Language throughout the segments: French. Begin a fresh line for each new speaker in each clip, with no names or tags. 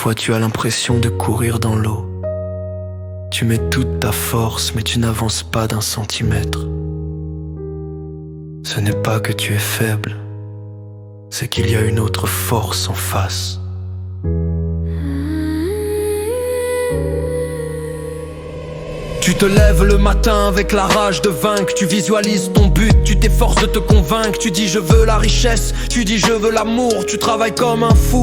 Parfois tu as l'impression de courir dans l'eau. Tu mets toute ta force mais tu n'avances pas d'un centimètre. Ce n'est pas que tu es faible, c'est qu'il y a une autre force en face. Tu te lèves le matin avec la rage de vaincre. Tu visualises ton but, tu t'efforces de te convaincre. Tu dis je veux la richesse, tu dis je veux l'amour. Tu travailles comme un fou,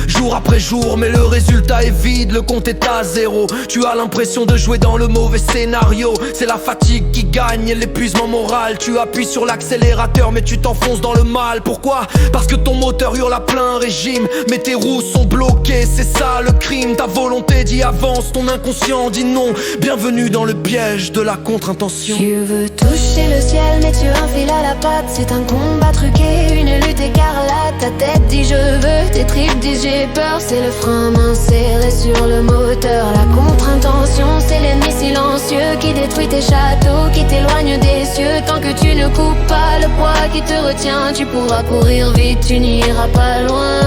jour après jour, mais le résultat est vide, le compte est à zéro. Tu as l'impression de jouer dans le mauvais scénario. C'est la fatigue qui gagne et l'épuisement moral. Tu appuies sur l'accélérateur mais tu t'enfonces dans le mal. Pourquoi? Parce que ton moteur hurle à plein régime, mais tes roues sont bloquées, c'est ça le crime. Ta volonté dit avance, ton inconscient dit non. Bienvenue dans le piège de la contre-intention.
Tu veux toucher le ciel mais tu enfiles à la patte. C'est un combat truqué, une lutte écarlate. Ta tête dit je veux, tes tripes disent j'ai peur. C'est le frein à main serré sur le moteur. La contre-intention c'est l'ennemi silencieux qui détruit tes châteaux, qui t'éloigne des cieux. Tant que tu ne coupes pas le poids qui te retient, tu pourras courir vite, tu n'iras pas loin.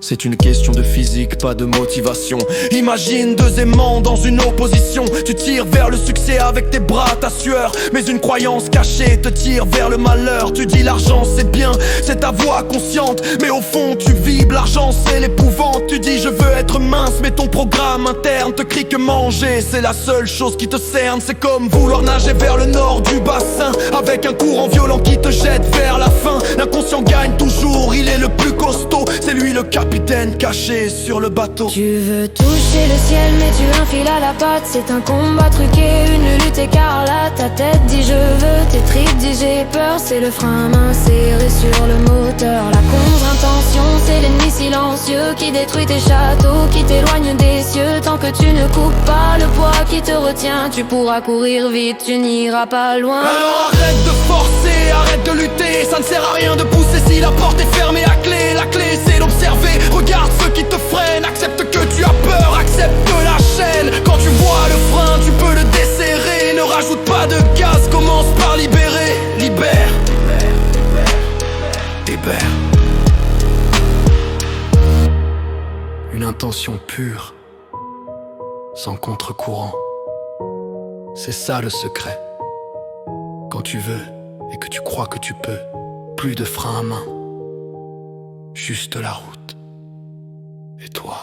C'est une question de physique, pas de motivation. Imagine deux aimants dans une opposition. Tu tires vers le succès avec tes bras, ta sueur, mais une croyance cachée te tire vers le malheur. Tu dis l'argent c'est bien, c'est ta voix consciente, mais au fond tu vibres, l'argent c'est l'épouvante. Tu dis je veux être mince, mais ton programme interne te crie que manger c'est la seule chose qui te cerne. C'est comme vouloir nager vers le nord du bassin, avec un courant violent qui te jette vers la fin. L'inconscient gagne toujours, il est le plus costaud, c'est lui le capitaine caché sur le bateau.
Tu veux toucher le ciel mais tu enfiles à la patte. C'est un combat truqué, une lutte écarlate. Ta tête dit je veux, tes tripes disent j'ai peur. C'est le frein à main serré sur le moteur. La contre-intention c'est l'ennemi silencieux qui détruit tes châteaux, qui t'éloigne des cieux. Tant que tu ne coupes pas le poids qui te retient, tu pourras courir vite, tu n'iras pas loin.
Alors arrête de forcer, arrête de lutter. Ça ne sert à rien de pousser si la porte est fermée à clé. La clé c'est d'observer. Regarde ceux qui te freinent, accepte que tu as peur, accepte la chaîne. Quand tu vois le frein, tu peux le desserrer. Ne rajoute pas de gaz, commence par libérer. Libère, libère. Une intention pure, sans contre-courant. C'est ça le secret. Quand tu veux et que tu crois que tu peux, plus de frein à main, juste la route. Et toi?